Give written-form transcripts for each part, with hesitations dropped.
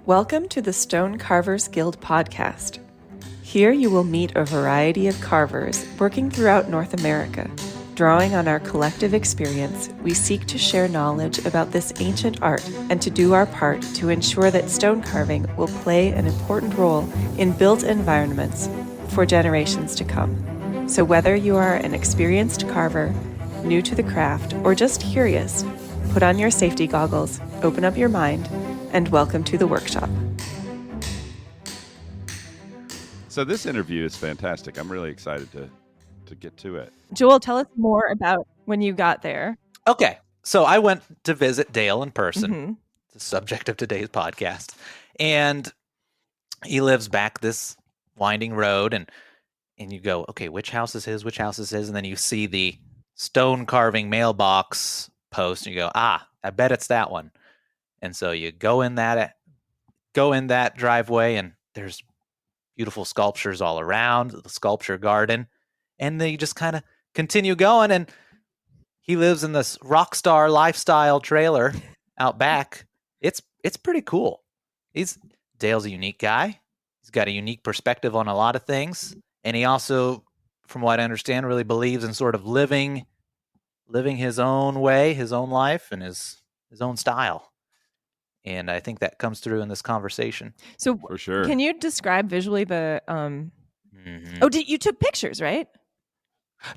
Welcome to the Stone Carvers Guild podcast. Here you will meet a variety of carvers working throughout North America. Drawing on our collective experience, we seek to share knowledge about this ancient art and to do our part to ensure that stone carving will play an important role in built environments for generations to come. So whether you are an experienced carver, new to the craft, or just curious, put on your safety goggles, open up your mind, and welcome to the workshop. So this interview is fantastic. I'm really excited to get to it. Joel, tell us more about when you got there. Okay, so I went to visit Dale in person, the subject of today's podcast, and he lives back this winding road, and you go, okay, which house is his, and then you see the stone carving mailbox post, and you go, I bet it's that one. And so you go in that driveway, and there's beautiful sculptures all around, the sculpture garden, and then you just kind of continue going, and he lives in this rock star lifestyle trailer out back. It's pretty cool. Dale's a unique guy. He's got a unique perspective on a lot of things, and he also, from what I understand, really believes in sort of living his own way, his own life, and his own style. And I think that comes through in this conversation. So For sure. Can you describe visually the you took pictures, right?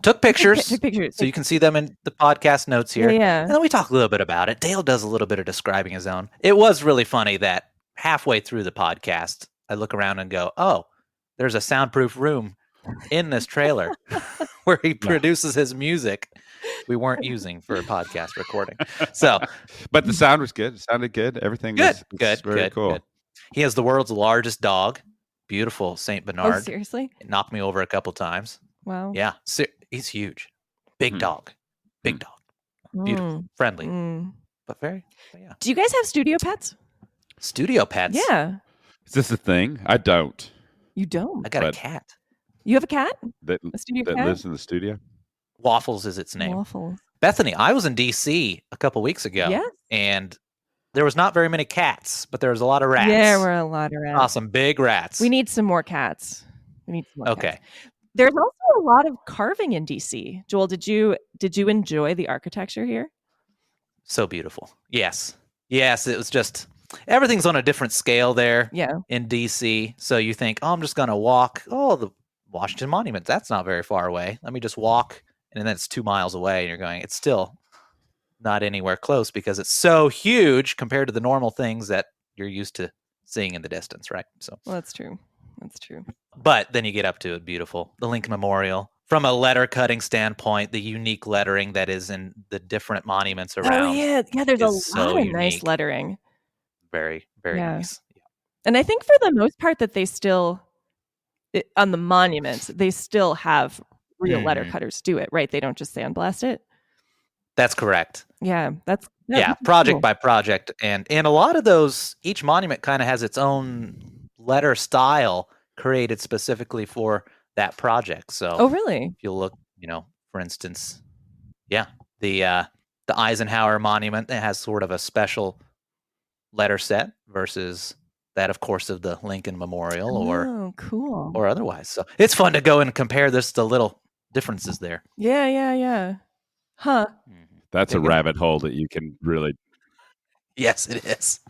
Took pictures. Took pictures. So you can see them in the podcast notes here. Yeah. And then we talk a little bit about it. Dale does a little bit of describing his own. It was really funny that halfway through the podcast, I look around and go, oh, there's a soundproof room in this trailer where he produces his music we weren't using for a podcast recording. So, but the sound was good. It sounded good. Everything was very cool. Good. He has the world's largest dog, beautiful Saint Bernard. Oh, seriously? It knocked me over a couple times. Wow. Yeah, he's huge. Big dog. Beautiful, friendly, but yeah. Do you guys have studio pets? Studio pets? Yeah. Is this a thing? I don't. You don't? I got a cat. You have a cat? That cat? lives in the studio? Waffles is its name. Waffles. Bethany, I was in D.C. a couple weeks ago. Yes. And there was not very many cats, but there was a lot of rats. Yeah, there were a lot of rats. Awesome, big rats. We need some more cats. Okay. Cats. There's also a lot of carving in DC. Joel, did you enjoy the architecture here? So beautiful. Yes, it was just everything's on a different scale there. Yeah. In DC, so you think, oh, I'm just gonna walk. Oh, the Washington Monument, that's not very far away. Let me just walk, and then it's 2 miles away, and you're going, it's still not anywhere close because it's so huge compared to the normal things that you're used to seeing in the distance, right? So, well, that's true. But then you get up to it, beautiful. The Lincoln Memorial. From a letter cutting standpoint, the unique lettering that is in the different monuments around. Oh, yeah. There's a lot of nice unique. lettering. Very, very nice. Yeah. And I think for the most part that they still, on the monuments, they still have real letter cutters do it, right? They don't just sandblast it. That's correct. Yeah, that's project cool. by project. And a lot of those, each monument kind of has its own letter style created specifically for that project. So, oh, really? If you look, for instance, the Eisenhower Monument, it has sort of a special letter set versus that, of course, of the Lincoln Memorial or otherwise. So it's fun to go and compare the little differences there. Yeah. Huh. That's a rabbit hole that you can really. Yes, it is.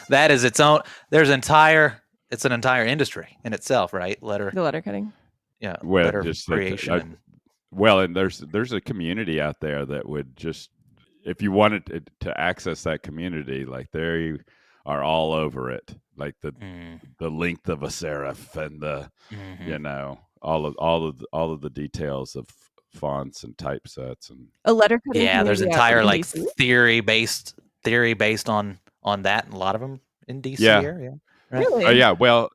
That is its own. It's an entire industry in itself, right? The letter cutting. Yeah. Well, letter just creation. And there's a community out there that would just, if you wanted to access that community, like they are all over it, like the length of a serif and the all of the details of fonts and typesets and a letter cutting. Yeah, there's entire like theory based on that, and a lot of them in DC area. Right? Really? Oh yeah, well,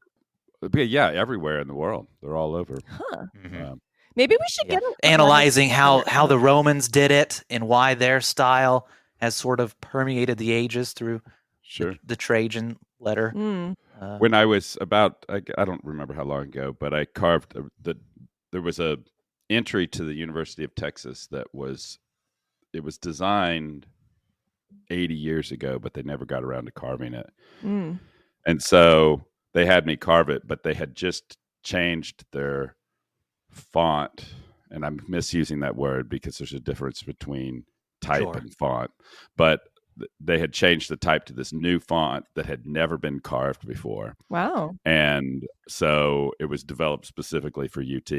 yeah, everywhere in the world, they're all over. Huh. Maybe we should get analyzing how the Romans did it and why their style has sort of permeated the ages through the Trajan letter. When I was about, I don't remember how long ago, but I carved there was a entry to the University of Texas that was designed 80 years ago, but they never got around to carving it. And so they had me carve it, but they had just changed their font, and I'm misusing that word because there's a difference between type and font, but they had changed the type to this new font that had never been carved before. Wow. And so it was developed specifically for UT.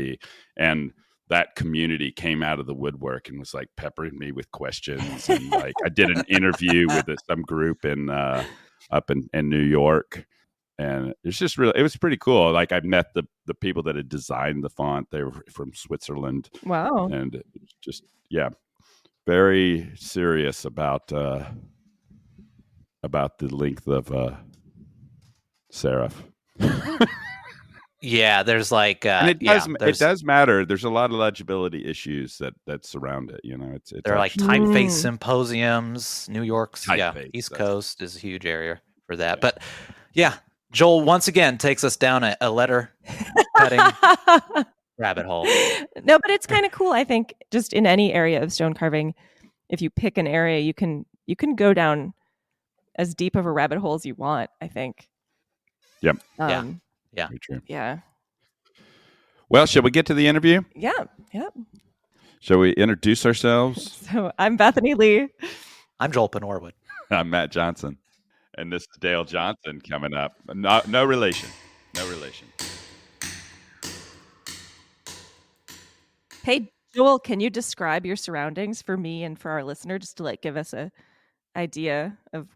And that community came out of the woodwork and was like peppering me with questions. And like I did an interview with some group in up in New York. And it's just really, it was pretty cool. Like I met the people that had designed the font. They were from Switzerland. Wow. And it was just, yeah, very serious about the length of serif. Yeah, there's like, and it does matter. There's a lot of legibility issues that surround it. You know, it's there are like typeface symposiums. New York's East Coast is a huge area for that. Yeah. But yeah, Joel once again takes us down a letter cutting rabbit hole. No, but it's kind of cool. I think just in any area of stone carving, if you pick an area, you can go down as deep of a rabbit hole as you want, I think. Yep. Yeah. Very true. Yeah. Well, shall we get to the interview? Yeah. Yep. Shall we introduce ourselves? So I'm Bethany Lee. I'm Joel Penorwood. I'm Matt Johnson. And this is Dale Johnson coming up. No relation. No relation. Hey, Joel, can you describe your surroundings for me and for our listener, just to like give us a idea of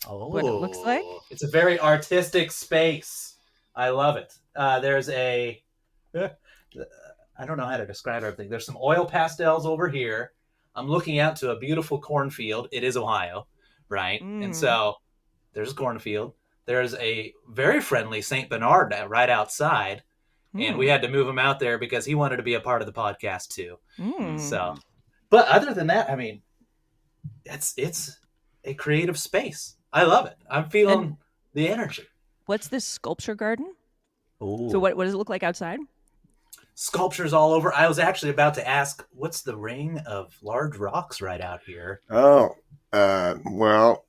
what it looks like? It's a very artistic space. I love it. There's I don't know how to describe everything. There's some oil pastels over here. I'm looking out to a beautiful cornfield. It is Ohio, right? And so there's a cornfield. There's a very friendly St. Bernard right outside. And we had to move him out there because he wanted to be a part of the podcast too. So, but other than that, I mean, it's a creative space. I love it. I'm feeling the energy. What's this sculpture garden? Ooh. So what does it look like outside? Sculptures all over. I was actually about to ask, what's the ring of large rocks right out here? Oh, well,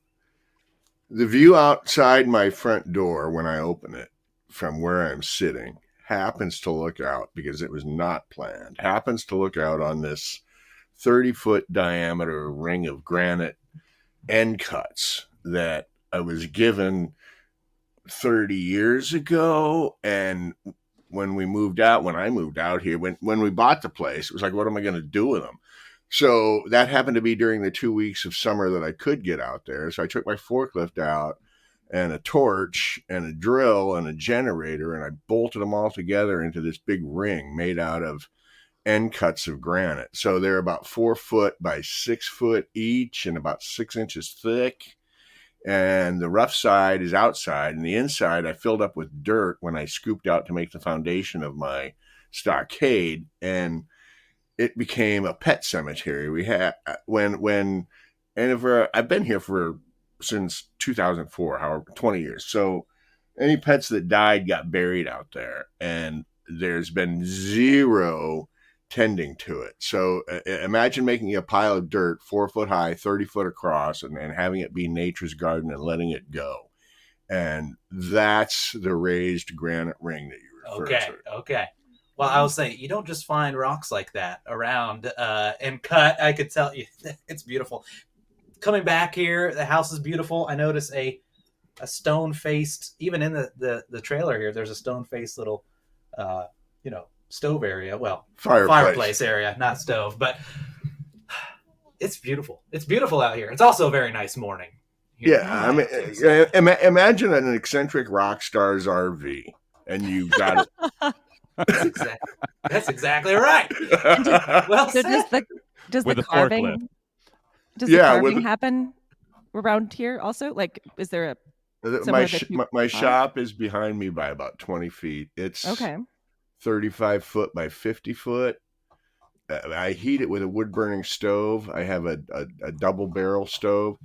the view outside my front door when I open it from where I'm sitting happens to look out, because it was not planned, happens to look out on this 30-foot diameter ring of granite end cuts that I was given 30 years ago. And when I moved out here, when we bought the place, it was like, what am I going to do with them? So that happened to be during the 2 weeks of summer that I could get out there. So I took my forklift out and a torch and a drill and a generator, and I bolted them all together into this big ring made out of end cuts of granite. So they're about 4 foot by 6 foot each and about 6 inches thick. And the rough side is outside, and the inside I filled up with dirt when I scooped out to make the foundation of my stockade, and it became a pet cemetery. We had I've been here since 2004, 20 years. So any pets that died got buried out there, and there's been zero tending to it. So imagine making a pile of dirt 4 foot high, 30 foot across, and having it be nature's garden and letting it go. And that's the raised granite ring that you refer to. Okay. Well, I was saying, you don't just find rocks like that around and cut. I could tell you, it's beautiful. Coming back here, the house is beautiful. I notice a stone-faced, even in the trailer here, there's a stone-faced little, stove area. Well, fireplace area, not stove, but it's beautiful. It's beautiful out here. It's also a very nice morning. I mean, imagine an eccentric rock star's RV, and you got it. That's exactly right. Well, so does the carving happen around here also? Like, is there my shop is behind me by about 20 feet. It's 35 foot by 50 foot. I heat it with a wood burning stove. I have a double barrel stove,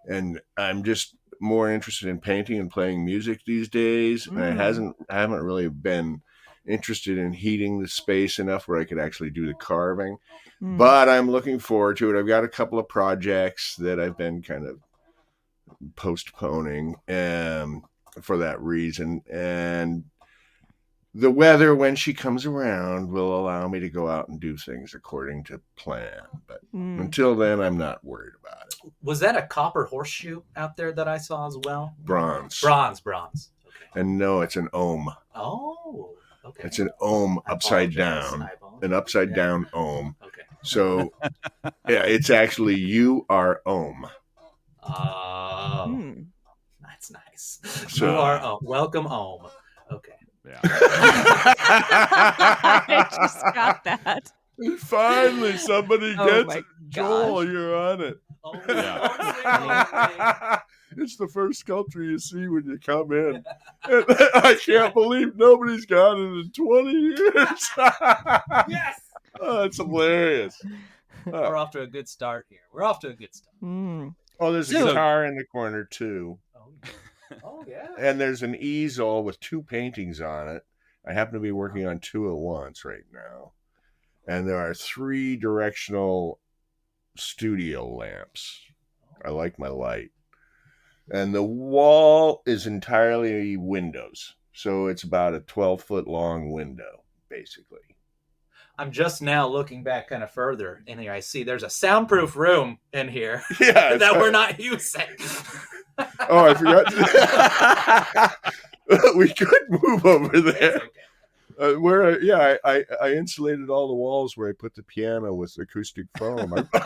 and I'm just more interested in painting and playing music these days. And I haven't really been interested in heating the space enough where I could actually do the carving. But I'm looking forward to it. I've got a couple of projects that I've been kind of postponing. for that reason. And the weather, when she comes around, will allow me to go out and do things according to plan. But until then, I'm not worried about it. Was that a copper horseshoe out there that I saw as well? Bronze. Okay. And no, it's an ohm. Oh, okay. It's an ohm upside down. An upside down ohm. Okay. So, yeah, it's actually you are ohm. Oh, that's nice. So, you are ohm. Welcome ohm. Okay. Yeah. I just got that. Finally, somebody gets it. Joel, gosh. you're on it. Oh, Yeah. It's the first sculpture you see when you come in. And I can't believe nobody's got it in 20 years. Yes. Oh, it's hilarious. We're off to a good start here. Oh, there's a guitar in the corner, too. Oh, yeah. And there's an easel with 2 paintings on it. I happen to be working on 2 at once right now. And there are 3 directional studio lamps. I like my light. And the wall is entirely windows. So it's about a 12-foot long window, basically. I'm just now looking back kind of further in here. I see there's a soundproof room in here Yeah, that we're not using. Oh, I forgot. We could move over there. I insulated all the walls where I put the piano with acoustic foam. I was like,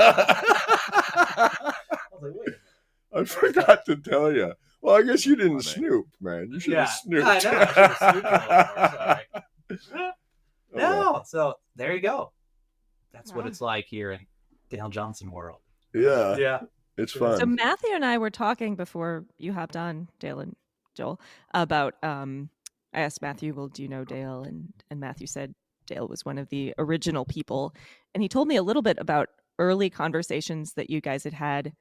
wait a minute. I forgot to tell you. Well, I guess you didn't snoop, man. You should have snooped. I know. I should have snooped a little more. Sorry. No. So there you go. That's what it's like here in Dale Johnson world. Yeah. Yeah. It's fun. So Matthew and I were talking before you hopped on, Dale and Joel, about I asked Matthew, well, do you know Dale? And Matthew said Dale was one of the original people. And he told me a little bit about early conversations that you guys had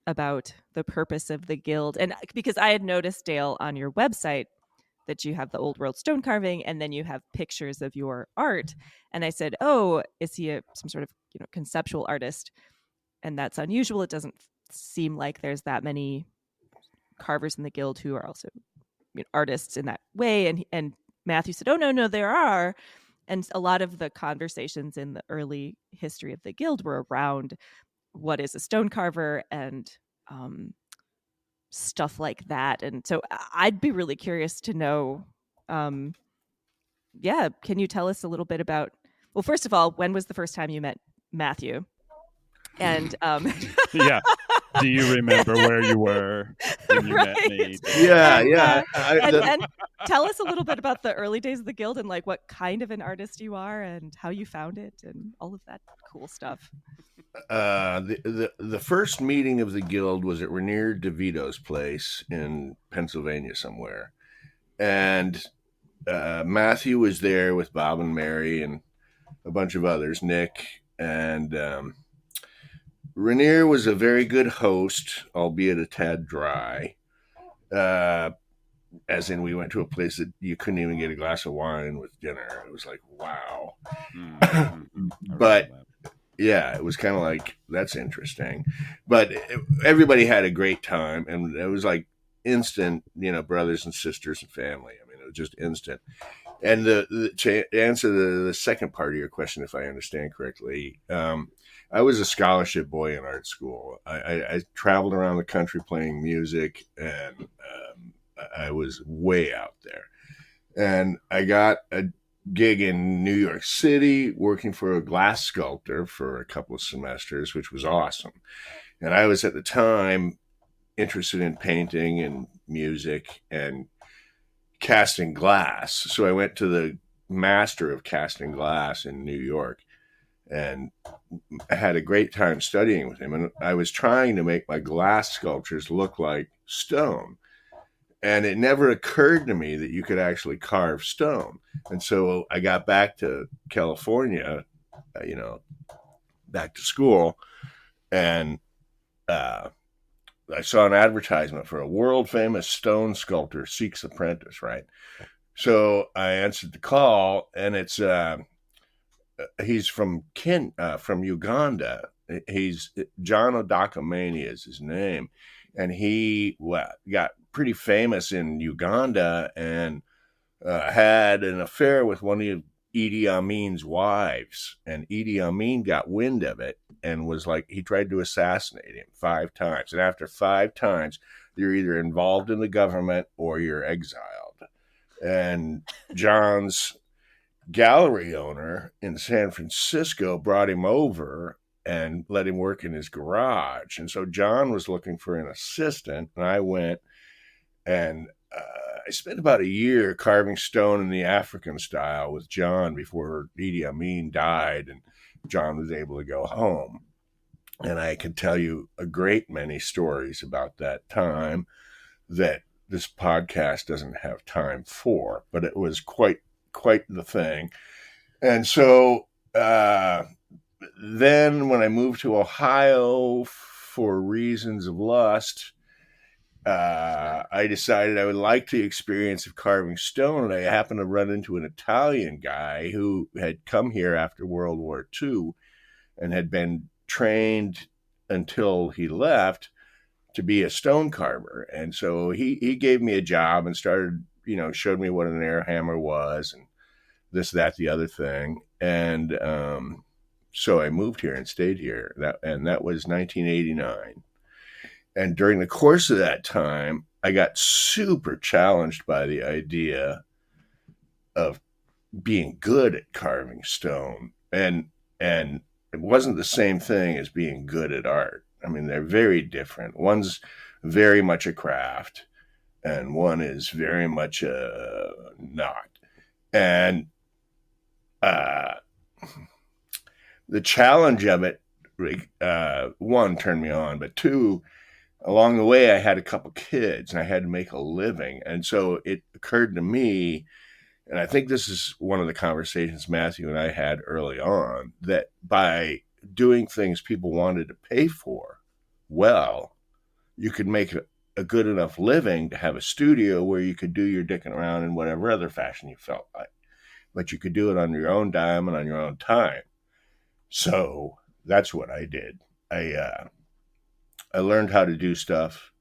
about the purpose of the guild. And because I had noticed, Dale, on your website that you have the old world stone carving and then you have pictures of your art. And I said, oh, is he some sort of conceptual artist? And that's unusual. It doesn't seem like there's that many carvers in the guild who are also artists in that way. And Matthew said, oh, no, there are. And a lot of the conversations in the early history of the guild were around what is a stone carver and stuff like that. And so I'd be really curious to know, can you tell us a little bit about, well, first of all, when was the first time you met Matthew? And yeah. Do you remember where you were when you met me? Yeah. And tell us a little bit about the early days of the guild and like what kind of an artist you are and how you found it and all of that cool stuff. The first meeting of the guild was at Rainier DeVito's place in Pennsylvania somewhere. And Matthew was there with Bob and Mary and a bunch of others, Nick. And Rainier was a very good host, albeit a tad dry. As in, we went to a place that you couldn't even get a glass of wine with dinner. It was like, wow. But yeah, it was kind of like, that's interesting. But everybody had a great time. And it was like instant, brothers and sisters and family. I mean, it was just instant. And to answer the second part of your question, if I understand correctly, I was a scholarship boy in art school. I traveled around the country playing music, and I was way out there. And I got a gig in New York City working for a glass sculptor for a couple of semesters, which was awesome. And I was at the time interested in painting and music and casting glass. So I went to the master of casting glass in New York and I had a great time studying with him. And I was trying to make my glass sculptures look like stone. And it never occurred to me that you could actually carve stone. And so I got back to California, back to school, and I saw an advertisement for a world famous stone sculptor seeks apprentice, right? So I answered the call, and it's he's from Uganda. He's John Odakamani is his name, and he got pretty famous in Uganda and had an affair with one of Idi Amin's wives. And Idi Amin got wind of it and was like, he tried to assassinate him 5 times. And after 5 times, you're either involved in the government or you're exiled. And John's gallery owner in San Francisco brought him over and let him work in his garage. And so John was looking for an assistant, and I went and I spent about a year carving stone in the African style with John before Idi Amin died, and John was able to go home. And I can tell you a great many stories about that time that this podcast doesn't have time for, but it was quite the thing. And so then when I moved to Ohio for reasons of lust, I decided I would like the experience of carving stone. And I happened to run into an Italian guy who had come here after World War II and had been trained until he left to be a stone carver. And so he gave me a job and started, showed me what an air hammer was and this, that, the other thing. And so I moved here and stayed here. That was 1989. And during the course of that time, I got super challenged by the idea of being good at carving stone. And it wasn't the same thing as being good at art. I mean, they're very different. One's very much a craft, and one is very much not. And the challenge of it, one, turned me on, but two, along the way, I had a couple kids and I had to make a living. And so it occurred to me, and I think this is one of the conversations Matthew and I had early on, that by doing things people wanted to pay for, well, you could make a good enough living to have a studio where you could do your dicking around in whatever other fashion you felt like. But you could do it on your own dime and on your own time. So that's what I did. I learned how to do stuff.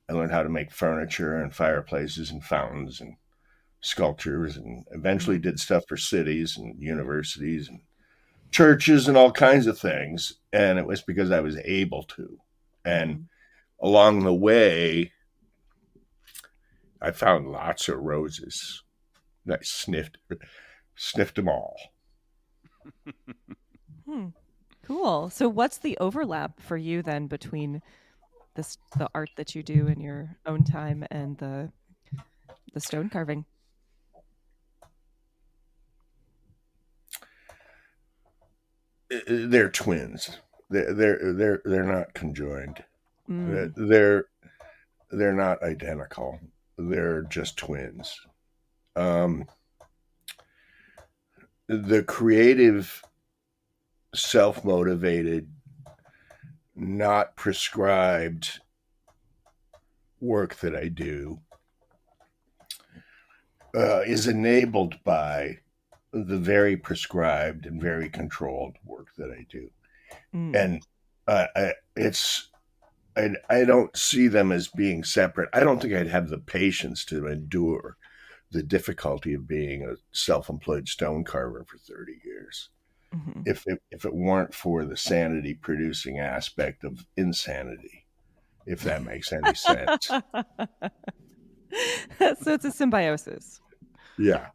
I learned how to make furniture and fireplaces and fountains and sculptures, and eventually did stuff for cities and universities and churches and all kinds of things. And it was because I was able to. And along the way, I found lots of roses. I sniffed them all. Cool. So what's the overlap for you then between the art that you do in your own time and the stone carving? They're twins. They're not conjoined. They're not identical. They're just twins. The creative, self-motivated, not prescribed work that I do is enabled by the very prescribed and very controlled work that I do. And I don't see them as being separate. I don't think I'd have the patience to endure the difficulty of being a self-employed stone carver for 30 years. If it weren't for the sanity producing aspect of insanity, if that makes any sense. So it's a symbiosis. Yeah.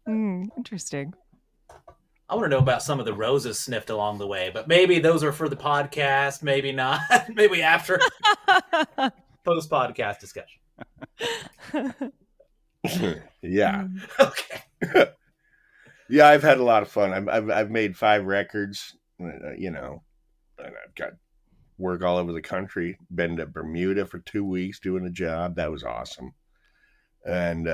Interesting. I want to know about some of the roses sniffed along the way, but maybe those are for the podcast, maybe not. Maybe after post-podcast discussion. Yeah. Okay. Yeah, I've had a lot of fun. I've made 5 records, and I've got work all over the country. Been to Bermuda for 2 weeks doing a job. That was awesome. And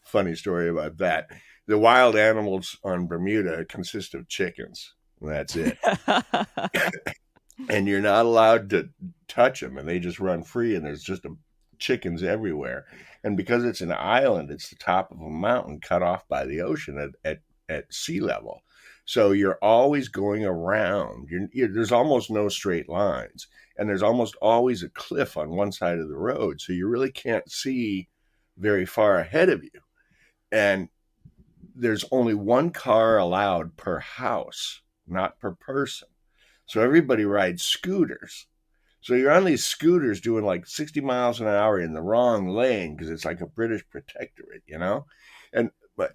funny story about that. The wild animals on Bermuda consist of chickens. That's it. And you're not allowed to touch them, and they just run free, and there's just chickens everywhere. And because it's an island, it's the top of a mountain cut off by the ocean at sea level. So you're always going around. There's almost no straight lines, and there's almost always a cliff on one side of the road. So you really can't see very far ahead of you. And there's only one car allowed per house, not per person. So everybody rides scooters. So you're on these scooters doing like 60 miles an hour in the wrong lane because it's like a British protectorate, you know? And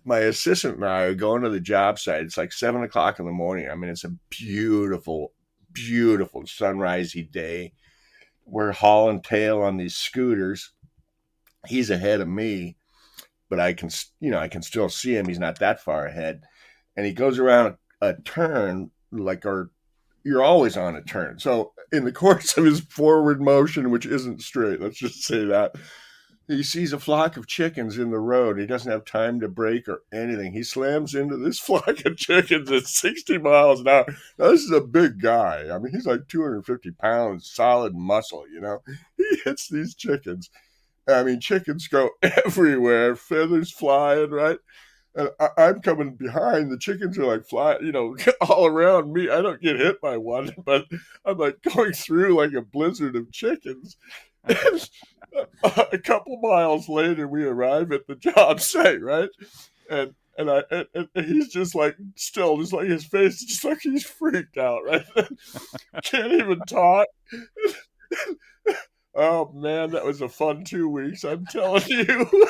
my assistant and I are going to the job site. It's like 7 o'clock in the morning. I mean, it's a beautiful, beautiful sunrisey day. We're hauling tail on these scooters. He's ahead of me, but I can still see him. He's not that far ahead. And he goes around a turn you're always on a turn. So in the course of his forward motion, which isn't straight, let's just say that, he sees a flock of chickens in the road. He doesn't have time to brake or anything. He slams into this flock of chickens at 60 miles an hour. Now, this is a big guy. I mean, he's like 250 pounds, solid muscle, you know. He hits these chickens. I mean, chickens go everywhere, feathers flying, right? And I'm coming behind. The chickens are like flying, you know, all around me. I don't get hit by one, but I'm like going through like a blizzard of chickens. And a couple miles later, we arrive at the job site, right? And he's just like still, just like his face, just like he's freaked out, right? Can't even talk. Oh man, that was a fun 2 weeks. I'm telling you.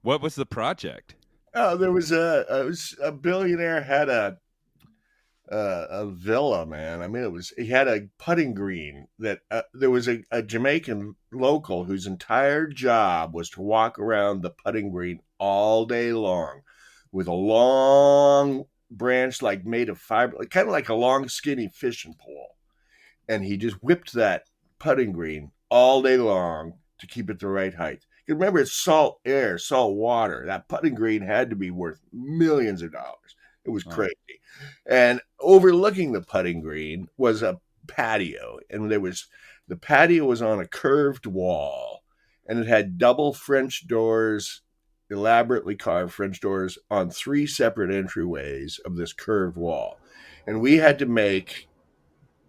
What was the project? There was a billionaire had a villa, man. I mean, he had a putting green that there was a Jamaican local whose entire job was to walk around the putting green all day long with a long branch like made of fiber, kind of like a long skinny fishing pole. And he just whipped that putting green all day long to keep it the right height. You remember, it's salt air, salt water. That putting green had to be worth millions of dollars. It was crazy. And overlooking the putting green was a patio. And the patio was on a curved wall. And it had double French doors, elaborately carved French doors on 3 separate entryways of this curved wall. And we had to make,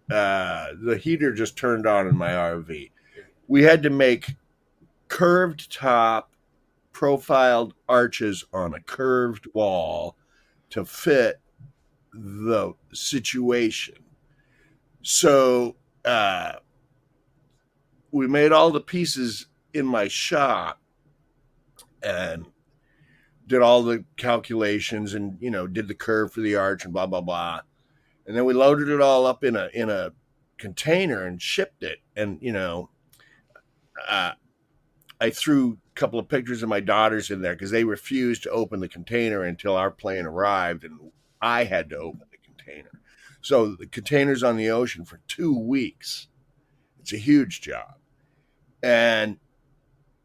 the heater just turned on in my RV. We had to make curved top, profiled arches on a curved wall to fit the situation. So we made all the pieces in my shop and did all the calculations and, you know, did the curve for the arch and blah, blah, blah. And then we loaded it all up in a container and shipped it. And, you know, I threw a couple of pictures of my daughters in there because they refused to open the container until our plane arrived, and I had to open the container. So the container's on the ocean for 2 weeks. It's a huge job. And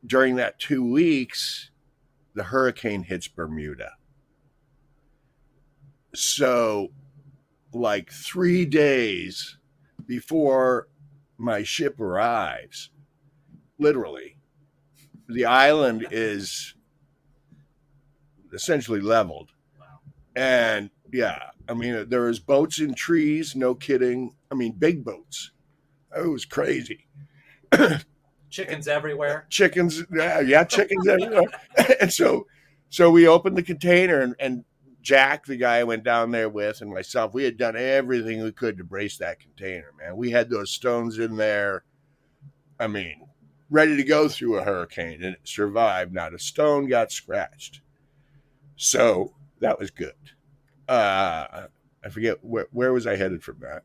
during that 2 weeks, the hurricane hits Bermuda. So like 3 days before my ship arrives, literally, the island is essentially leveled. And yeah, I mean, there was boats in trees, no kidding. I mean, big boats. It was crazy. Chickens everywhere. Chickens, yeah, chickens everywhere. And so we opened the container, and Jack, the guy I went down there with, and myself, we had done everything we could to brace that container, man. We had those stones in there. I mean, ready to go through a hurricane, and it survived. Not a stone got scratched. So that was good. I forget where was I headed from that.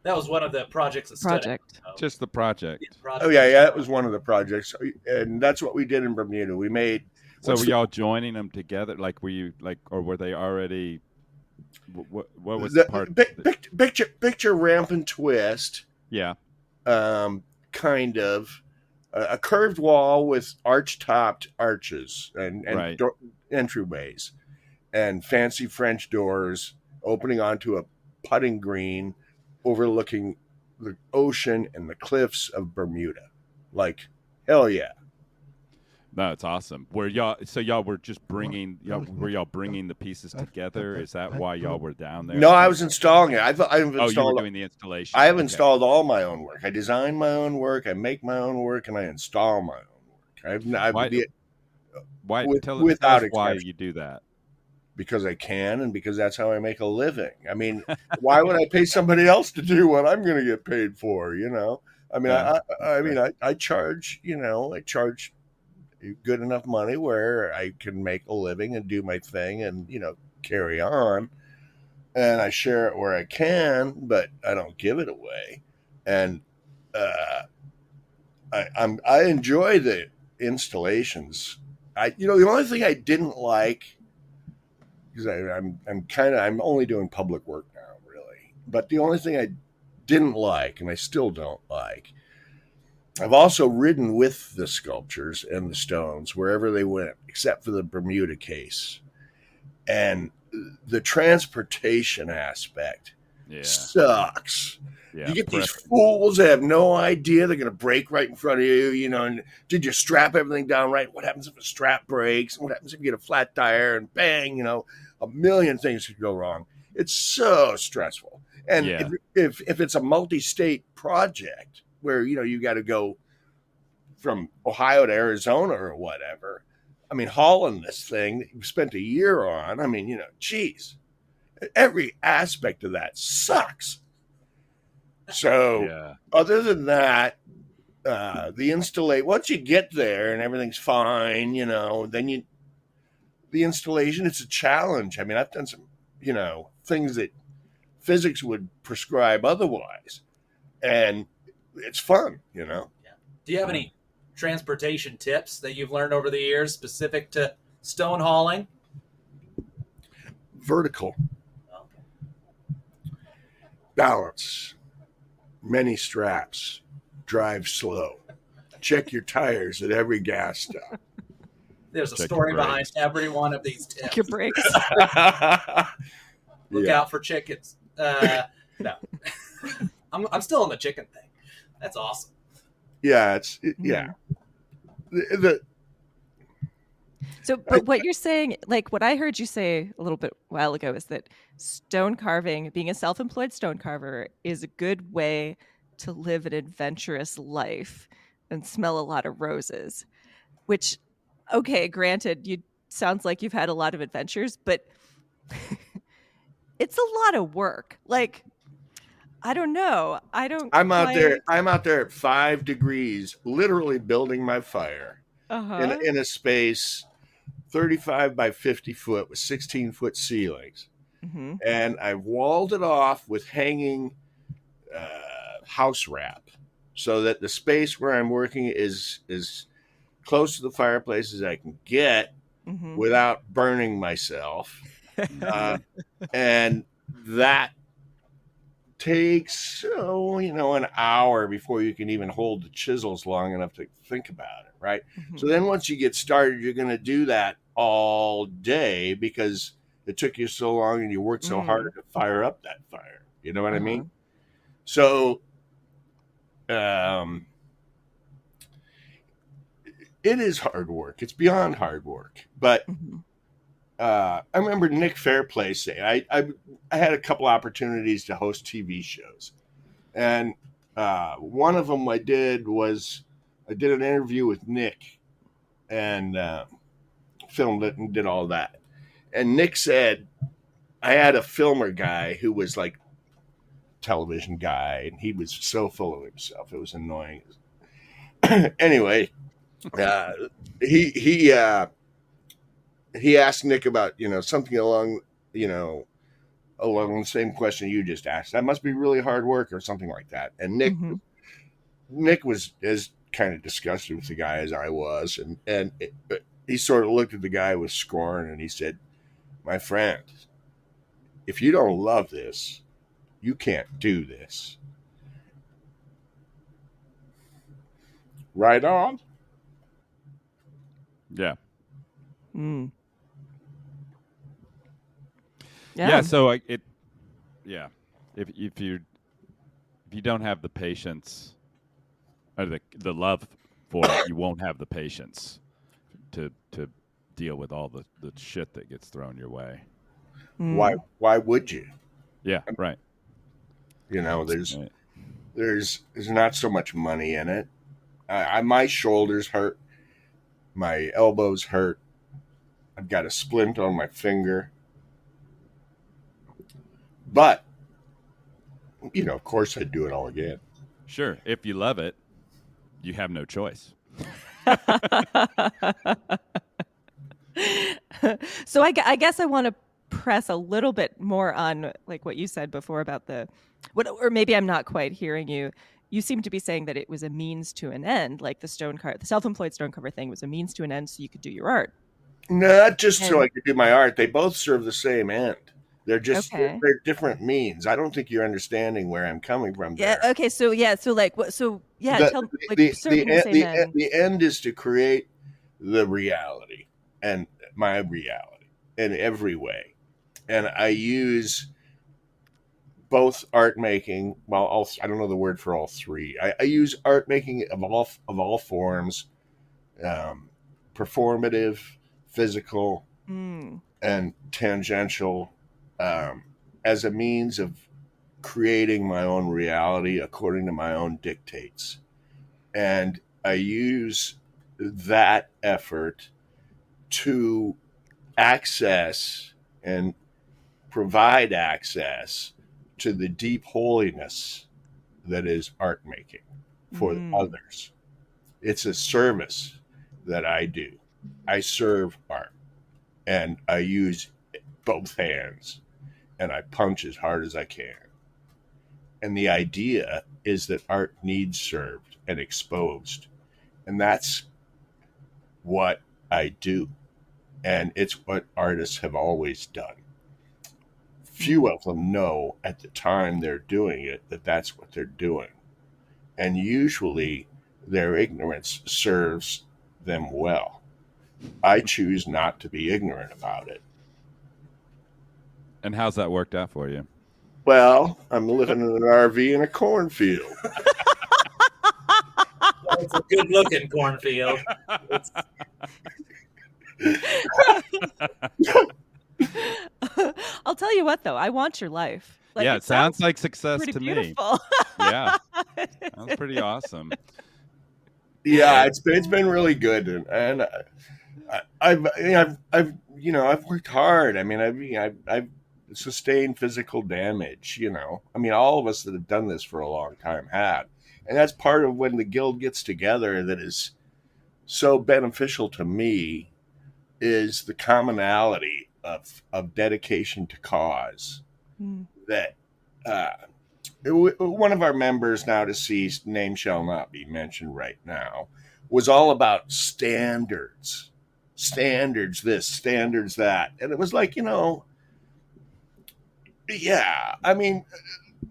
That was one of the projects that stood out. Just the project. Oh yeah, that was one of the projects, and that's what we did in Bermuda. We made. So were y'all joining them together? Like, were you like, or were they already? What was the part? Picture ramp and twist. Yeah. Kind of a curved wall with arch-topped arches and right. Entryways, and fancy French doors opening onto a putting green overlooking the ocean and the cliffs of Bermuda. Like, hell yeah. No, it's awesome. Y'all were just bringing the pieces together? Is that why y'all were down there? No, I was installing it. I've Oh, you were installed. doing the installation. I have Okay. installed all my own work. I design my own work. I make my own work, and I install my own work. Why? Tell Without us why exception. you do that. Because I can, and because that's how I make a living. I mean, why would I pay somebody else to do what I'm going to get paid for? I mean, Yeah. I charge. I charge good enough money where I can make a living and do my thing, and carry on. And I share it where I can, but I don't give it away. And I enjoy the installations. The only thing I didn't like, because I'm only doing public work now, really. But the only thing I didn't like, and I still don't like, I've also ridden with the sculptures and the stones wherever they went, except for the Bermuda case. And the transportation aspect sucks. Yeah, You get these fools that have no idea they're going to break right in front of you, and did you strap everything down right? What happens if a strap breaks? What happens if you get a flat tire and bang, a million things could go wrong. It's so stressful. And if it's a multi-state project where, you got to go from Ohio to Arizona or whatever, I mean, hauling this thing that you've spent a year on, I mean, geez, every aspect of that sucks. So other than that, the installation, once you get there and everything's fine, then the installation, it's a challenge. I mean, I've done some, things that physics would prescribe otherwise. And it's fun, Yeah. Do you have any transportation tips that you've learned over the years specific to stone hauling? Vertical. Okay. Balance. Many straps. Drive slow. Check your tires at every gas stop. There's a story behind every one of these tips. Check your brakes. Look out for chickens. No. I'm still on the chicken thing. That's awesome. Yeah, But what you're saying, like what I heard you say a little bit while ago, is that stone carving, being a self-employed stone carver, is a good way to live an adventurous life and smell a lot of roses. Which, okay, granted, you sounds like you've had a lot of adventures, but it's a lot of work. Like, I don't know. I'm out there at 5 degrees, literally building my fire in a space 35 by 50 foot with 16-foot ceilings. Mm-hmm. And I've walled it off with hanging house wrap so that the space where I'm working is close to the fireplace as I can get without burning myself. And that takes an hour before you can even hold the chisels long enough to think about it, right? So then once you get started, you're going to do that all day because it took you so long and you worked so hard to fire up that fire. You know what I mean? So it is hard work. It's beyond hard work. But I remember Nick Fairplay saying, I had a couple opportunities to host TV shows. And one of them I did an interview with Nick and filmed it and did all that. And Nick said, I had a filmer guy who was like television guy, and he was so full of himself. It was annoying. Anyway, he asked Nick about, something along the same question you just asked. That must be really hard work or something like that. And Nick was as kind of disgusted with the guy as I was. And he sort of looked at the guy with scorn and he said, my friend, if you don't love this, you can't do this. Right on. Yeah. Yeah. So if you don't have the patience or the love for it, you won't have the patience. to deal with all the shit that gets thrown your way. Why would you? Yeah, right. You know, there's Right. there's not so much money in it. My shoulders hurt, my elbows hurt. I've got a splint on my finger, but you know, of course, I'd do it all again. Sure, if you love it, you have no choice. So I guess I want to press a little bit more on like what you said before about or maybe I'm not quite hearing you. You seem to be saying that it was a means to an end, like the self-employed stone carver thing was a means to an end so you could do your art. Not just so I could do my art. They both serve the same end. They're just Okay. they're different means. I don't think you're understanding where I'm coming from there. Yeah. Okay. So like what? So yeah. Serving the same end. The end is to create the reality and my reality in every way, and I use both art making. Well, I don't know the word for all three. I use art making of all forms, performative, physical, and tangential, as a means of creating my own reality according to my own dictates. And I use that effort to access and provide access to the deep holiness that is art making for others. It's a service that I do. I serve art, and I use both hands, and I punch as hard as I can. And the idea is that art needs served and exposed. And that's what I do. And it's what artists have always done. Few of them know at the time they're doing it that that's what they're doing. And usually their ignorance serves them well. I choose not to be ignorant about it. And how's that worked out for you? Well, I'm living in an RV in a cornfield. Well, it's a good-looking cornfield. I'll tell you what, though, I want your life. Like, yeah, it sounds like success pretty to beautiful. me. Yeah, sounds pretty awesome. Yeah, it's been really good, and I've worked hard. I mean, I've sustained physical damage. You know, I mean, all of us that have done this for a long time have, and that's part of when the guild gets together. That is so beneficial to me is the commonality of dedication to cause. That one of our members, now deceased, name shall not be mentioned right now, was all about standards this, standards that. And it was like, yeah, I mean,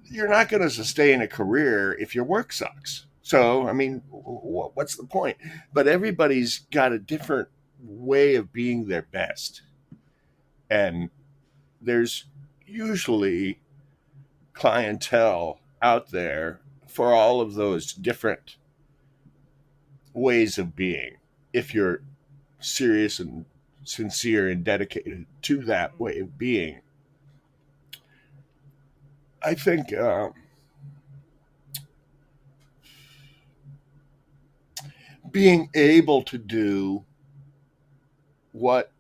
you're not going to sustain a career if your work sucks. So, I mean, what's the point? But everybody's got a different way of being their best. And there's usually clientele out there for all of those different ways of being, if you're serious and sincere and dedicated to that way of being. I think being able to do what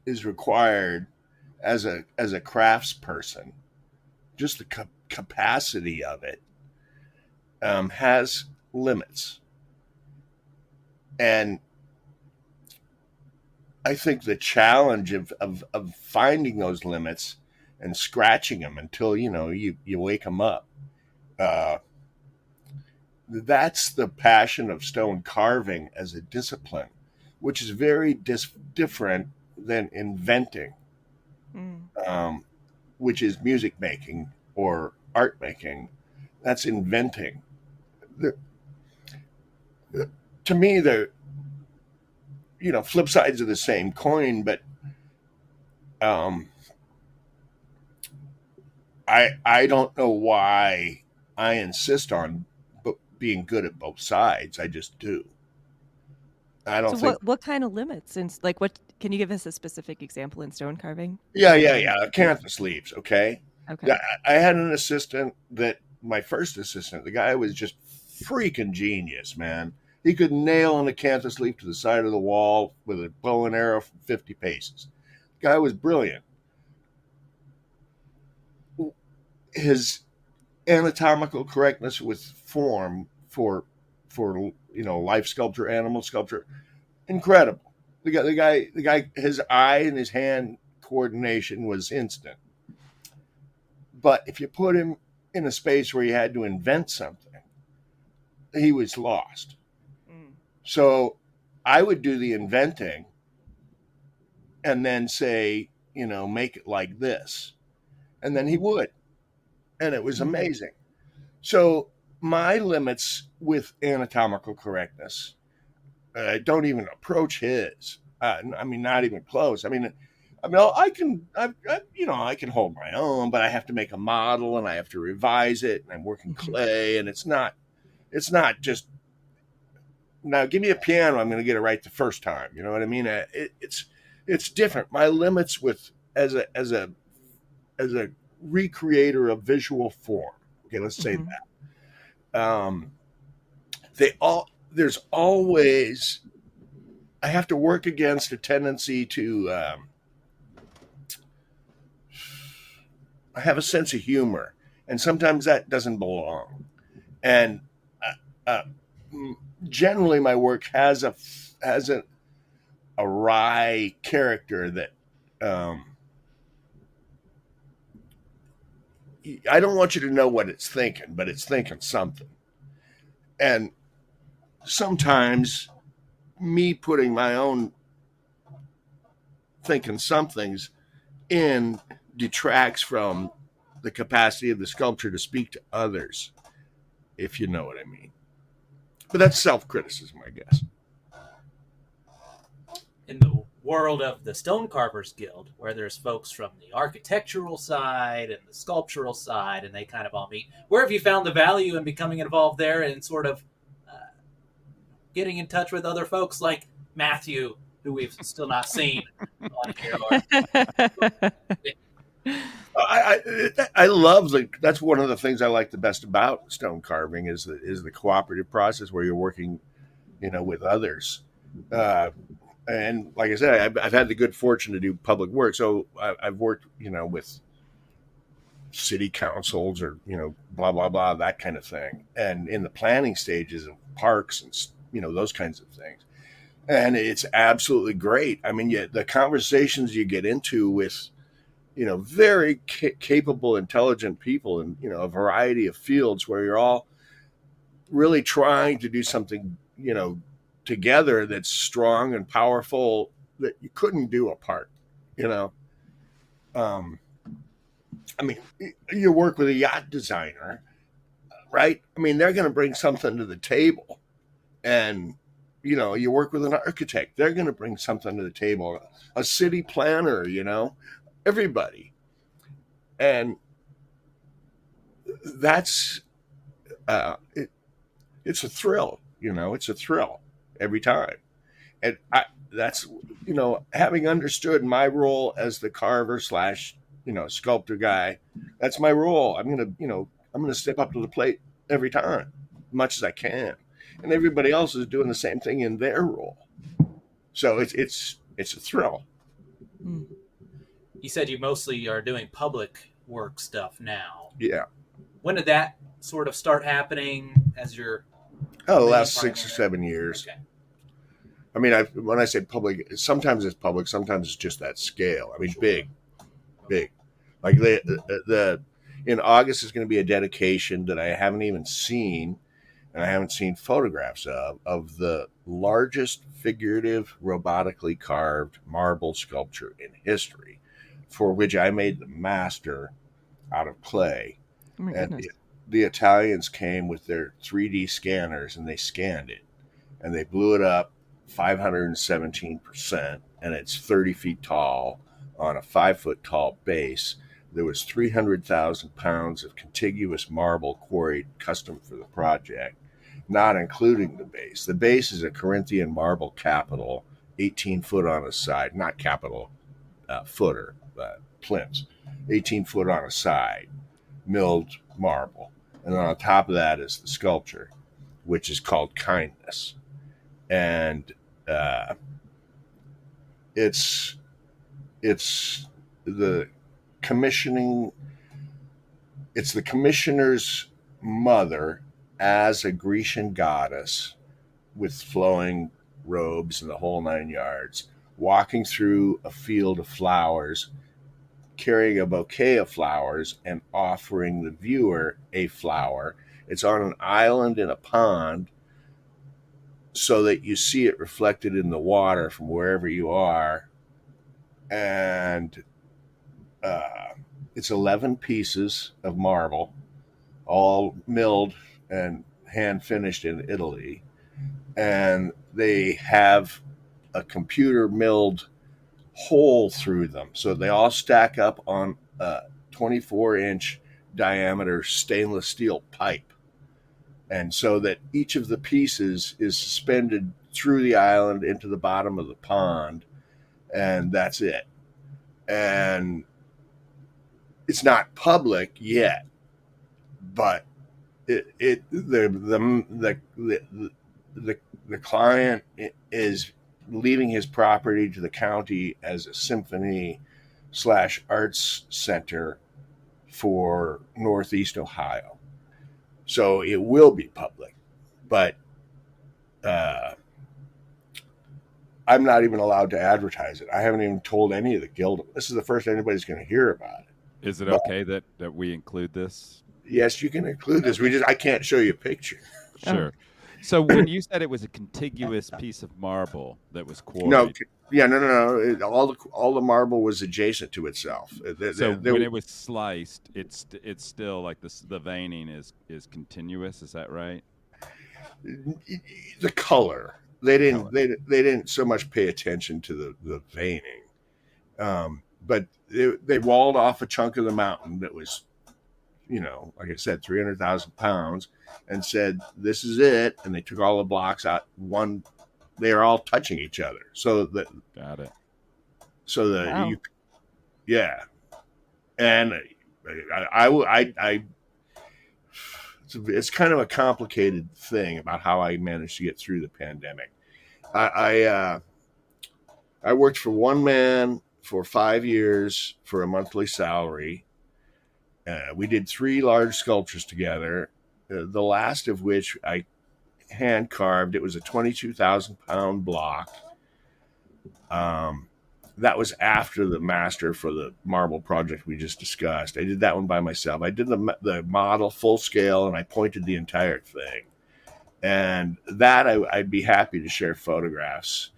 is required as a craftsperson, just the capacity of it, has limits. And I think the challenge of finding those limits and scratching them until, you wake them up. That's the passion of stone carving as a discipline, which is very different than inventing, which is music making or art making. That's inventing. To me, they're, flip sides of the same coin, but I don't know why I insist on being good at both sides. I just do. I don't So think. what kind of limits? And like, what can you give us a specific example in stone carving? Yeah. Acanthus leaves. Okay. Okay. I had an assistant that my first assistant, the guy was just freaking genius, man. He could nail an acanthus leaf to the side of the wall with a bow and arrow from 50 paces. The guy was brilliant. His anatomical correctness with form for life sculpture, animal sculpture, incredible. The guy, his eye and his hand coordination was instant. But if you put him in a space where he had to invent something, he was lost. So I would do the inventing and then say, make it like this. And then he would. And it was amazing. So my limits with anatomical correctness don't even approach his. Not even close. I can hold my own, but I have to make a model and I have to revise it, and I'm working clay, and it's not just, now give me a piano, I'm going to get it right the first time. You know what I mean? It's different. My limits with as a recreator of visual form. Okay, let's say that. There's always, I have to work against a tendency to I have a sense of humor, and sometimes that doesn't belong. And generally, my work has a wry character that I don't want you to know what it's thinking, but it's thinking something. And sometimes me putting my own thinking somethings in detracts from the capacity of the sculpture to speak to others, if you know what I mean. But that's self-criticism, I guess. In the world of the Stone Carvers Guild, where there's folks from the architectural side and the sculptural side, and they kind of all meet, where have you found the value in becoming involved there and sort of getting in touch with other folks like Matthew, who we've still not seen on here? I love that's one of the things I like the best about stone carving is the cooperative process where you're working, with others. And like I said, I've had the good fortune to do public work, so I've worked, with city councils or blah blah blah, that kind of thing, and in the planning stages of parks and those kinds of things. And it's absolutely great. I mean, the conversations you get into with very capable, intelligent people in a variety of fields where you're all really trying to do something together that's strong and powerful that you couldn't do apart. You work with a yacht designer, right? They're going to bring something to the table, and you work with an architect, they're going to bring something to the table, a city planner, everybody. And that's it's a thrill, it's a thrill every time. And that's having understood my role as the carver / sculptor guy, that's my role. I'm gonna step up to the plate every time, as much as I can, and everybody else is doing the same thing in their role. So it's a thrill. You said you mostly are doing public work stuff now. Yeah. When did that sort of start happening as your... the last 6 or 7 years. Okay. When I say public, sometimes it's public, sometimes it's just that scale. Big. Like in August is going to be a dedication that I haven't even seen, and I haven't seen photographs of the largest figurative robotically carved marble sculpture in history, for which I made the master out of clay. Oh my goodness. The Italians came with their 3D scanners and they scanned it, and they blew it up 517%, and it's 30 feet tall on a 5 foot tall base. There was 300,000 pounds of contiguous marble quarried custom for the project, not including the base. The base is a Corinthian marble capital, 18 foot on a side, not capital, footer, plinths, 18 foot on a side, milled marble. And then on top of that is the sculpture, which is called Kindness. And it's the commissioning, it's the commissioner's mother as a Grecian goddess with flowing robes and the whole 9 yards, walking through a field of flowers, carrying a bouquet of flowers and offering the viewer a flower. It's on an island in a pond so that you see it reflected in the water from wherever you are. And it's 11 pieces of marble, all milled and hand finished in Italy. And they have a computer milled hole through them. So they all stack up on a 24-inch diameter stainless steel pipe. And so that each of the pieces is suspended through the island into the bottom of the pond. And that's it. And it's not public yet, but the client is leaving his property to the county as a symphony/arts center for Northeast Ohio. So it will be public, but I'm not even allowed to advertise it. I haven't even told any of the guild. This is the first anybody's going to hear about it. Is it okay that we include this? Yes, you can include this. I can't show you a picture. Sure. So when you said it was a contiguous piece of marble that was quarried, no. All the marble was adjacent to itself. When it was sliced, it's still like the veining is continuous. Is that right? The color. They didn't so much pay attention to the veining, but they walled off a chunk of the mountain that was, like I said, 300,000 pounds, and said, "This is it." And they took all the blocks out. They are all touching each other. So that got it. So that wow. And it's kind of a complicated thing about how I managed to get through the pandemic. I worked for one man for 5 years for a monthly salary. We did 3 large sculptures together, the last of which I hand carved. It was a 22,000 pound block. That was after the master for the marble project we just discussed. I did that one by myself. I did the model full scale, and I pointed the entire thing. And that I'd be happy to share photographs.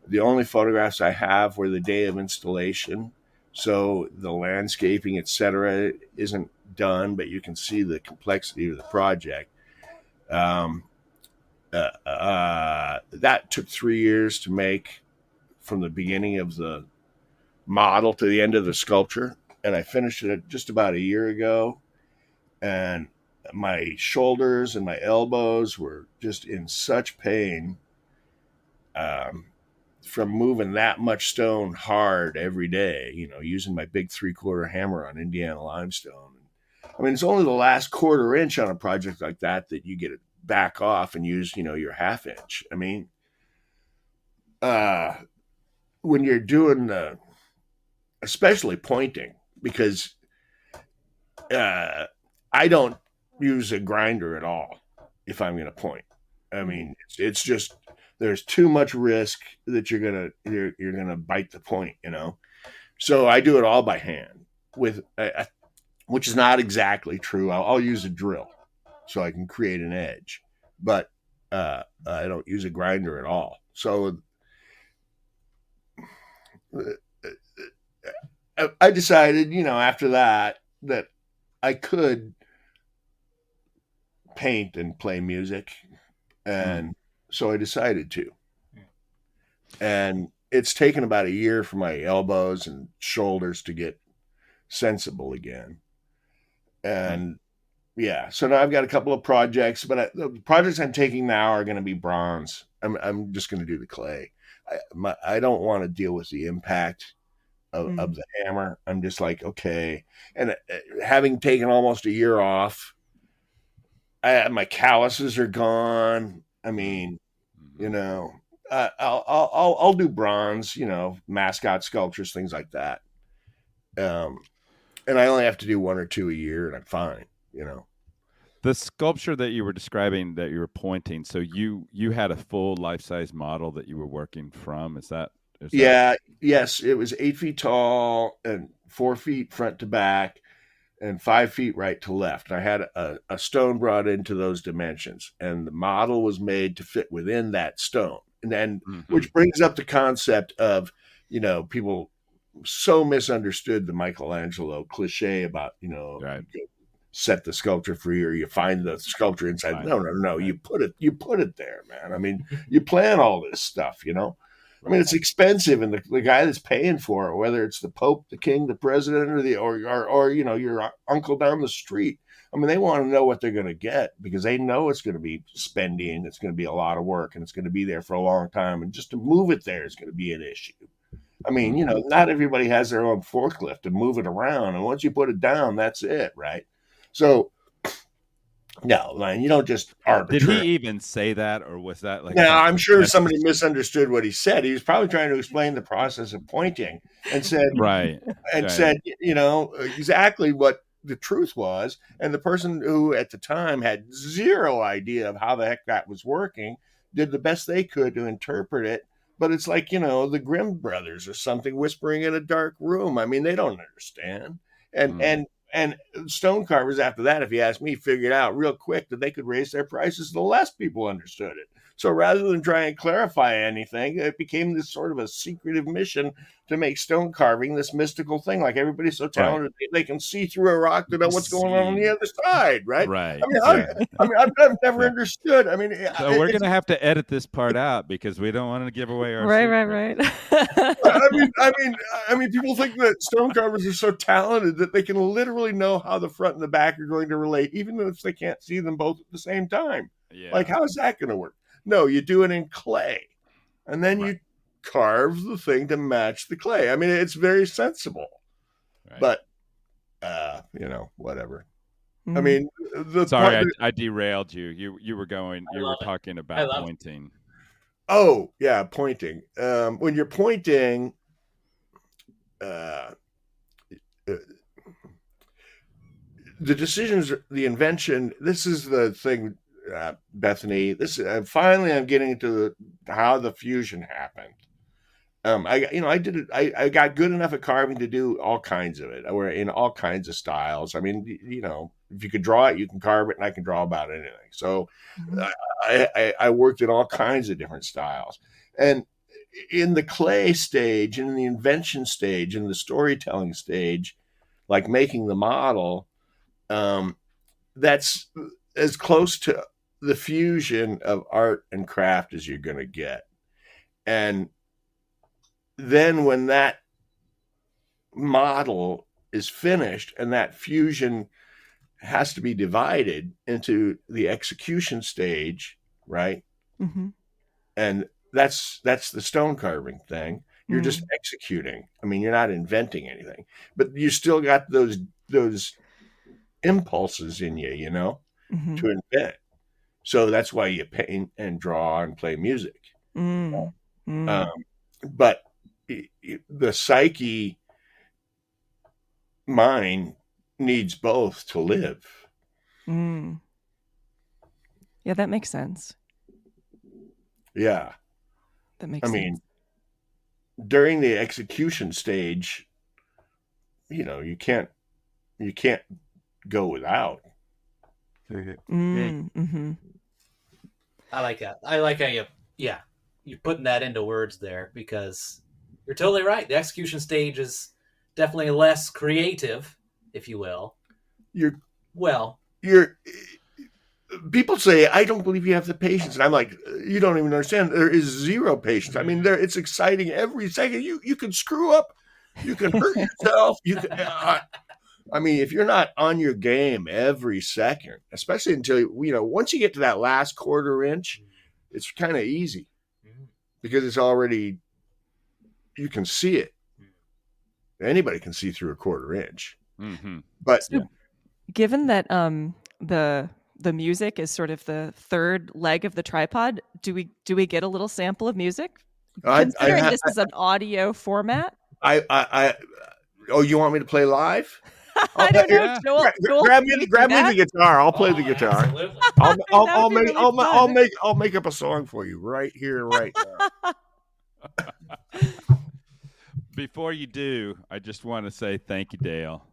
The only photographs I have were the day of installation. So the landscaping, etc., isn't done, but you can see the complexity of the project. That took 3 years to make, from the beginning of the model to the end of the sculpture. And I finished it just about a year ago. And my shoulders and my elbows were just in such pain from moving that much stone hard every day, using my big 3/4 hammer on Indiana limestone. I mean, it's only the last 1/4 inch on a project like that you get it back off and use, your 1/2 inch. I mean, when you're doing especially pointing, because I don't use a grinder at all if I'm going to point. I mean, it's just, there's too much risk that you're gonna bite the point, So I do it all by hand, which is not exactly true. I'll use a drill so I can create an edge, but I don't use a grinder at all. So I decided, after that I could paint and play music, and so I decided to. And it's taken about a year for my elbows and shoulders to get sensible again. And yeah. So now I've got a couple of projects, but the projects I'm taking now are going to be bronze. I'm just going to do the clay. I don't want to deal with the impact of the hammer. I'm just like, okay. And having taken almost a year off, my calluses are gone. I mean, you know, I'll do bronze, you know, mascot sculptures, things like that. And I only have to do one or two a year, and I'm fine. You know, the sculpture that you were describing, that you were pointing. So you had a full life-size model that you were working from. Is that? Yes, it was 8 feet tall and 4 feet front to back, and 5 feet right to left. I had a stone brought into those dimensions, and the model was made to fit within that stone. And then, which brings up the concept of, you know, people so misunderstood the Michelangelo cliche about, you know, set the sculpture free or you find the sculpture inside. No. You put it there, man. I mean, you plan all this stuff, you know. I mean, it's expensive, and the guy that's paying for it, whether it's the Pope, the King, the President, or you know, your uncle down the street. I mean, they want to know what they're going to get because they know it's going to be spendy and it's going to be a lot of work and it's going to be there for a long time. And just to move it there is going to be an issue. I mean, you know, not everybody has their own forklift to move it around, and once you put it down, that's it, right? So. No, man, you don't just arbitrarily. Did he even say that, or was that like? No, I'm sure somebody misunderstood what he said. He was probably trying to explain the process of pointing, and said, said, you know, exactly what the truth was. And the person who at the time had zero idea of how the heck that was working did the best they could to interpret it. But it's like, you know, the Grimm brothers or something whispering in a dark room. I mean, they don't understand. And stone carvers after that, if you ask me, figured out real quick that they could raise their prices the less people understood it. So rather than try and clarify anything, it became this sort of a secretive mission to make stone carving this mystical thing. Like everybody's so talented, they can see through a rock to know what's going on the other side, right? Right. I mean, I've never understood. I mean, so we're going to have to edit this part out because we don't want to give away our right. I mean, people think that stone carvers are so talented that they can literally know how the front and the back are going to relate, even if they can't see them both at the same time. Yeah. Like, how is that going to work? No, you do it in clay, and then you carve the thing to match the clay. I mean, it's very sensible, but you know, whatever. I mean, sorry, I derailed you. You were talking about pointing. Oh yeah, pointing. When you're pointing, the decisions, the invention. This is the thing. Bethany, this finally I'm getting to how the fusion happened. I got good enough at carving to do all kinds of it. We're in all kinds of styles. I mean, you know, if you could draw it, you can carve it, and I can draw about anything. So I worked in all kinds of different styles. And in the clay stage, in the invention stage, in the storytelling stage, like making the model, that's as close to the fusion of art and craft as you're going to get. And then when that model is finished and that fusion has to be divided into the execution stage, right? Mm-hmm. And that's the stone carving thing. You're just executing. I mean, you're not inventing anything, but you still got those impulses in you, you know, to invent. So that's why you paint and draw and play music. But the psyche mind needs both to live. Yeah, that makes sense. Yeah. That makes sense. I mean, during the execution stage, you know, you can't go without. I like that. I like how you're putting that into words there, because you're totally right. The execution stage is definitely less creative, if you will. People say, I don't believe you have the patience. And I'm like, you don't even understand. There is zero patience. I mean, it's exciting every second. You can screw up. You can hurt yourself. I mean, if you're not on your game every second, especially until, once you get to that last quarter inch, it's kind of easy because it's already, you can see it. Anybody can see through a quarter inch. Mm-hmm. But So, given that the music is sort of the third leg of the tripod, do we get a little sample of music? Considering this is an audio format. Oh, you want me to play live? I don't know. Joel, grab me the guitar. I'll play the guitar. Absolutely. I'll make up a song for you right here, right now. Before you do, I just want to say thank you, Dale.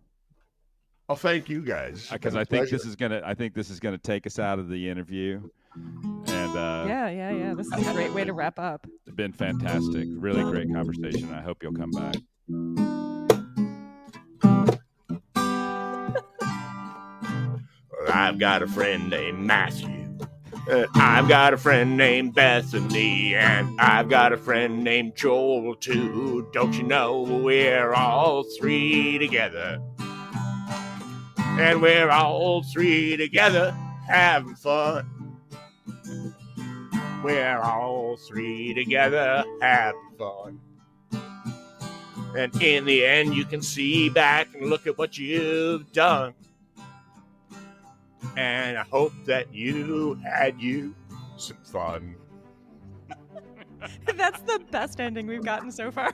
Oh, thank you guys. Because I think this is gonna take us out of the interview. And yeah. This is a great way to wrap up. It's been fantastic. Really great conversation. I hope you'll come back. I've got a friend named Matthew. I've got a friend named Bethany, and I've got a friend named Joel too. Don't you know we're all three together? And we're all three together having fun. We're all three together having fun. And in the end, you can see back and look at what you've done. And I hope that you had some fun. That's the best ending we've gotten so far.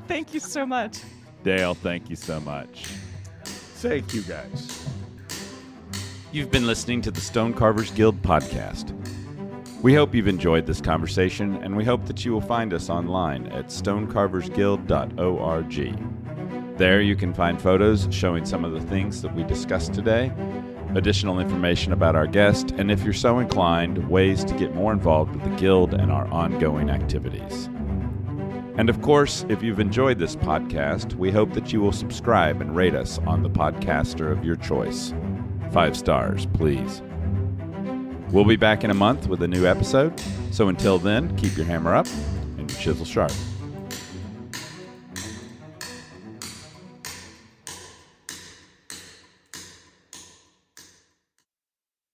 Thank you so much. Dale, thank you so much. Thank you, guys. You've been listening to the Stonecarvers Guild podcast. We hope you've enjoyed this conversation, and we hope that you will find us online at stonecarversguild.org. There you can find photos showing some of the things that we discussed today, additional information about our guest, and if you're so inclined, ways to get more involved with the Guild and our ongoing activities. And of course, if you've enjoyed this podcast, we hope that you will subscribe and rate us on the podcaster of your choice. 5 stars, please. We'll be back in a month with a new episode, so until then, keep your hammer up and your chisel sharp.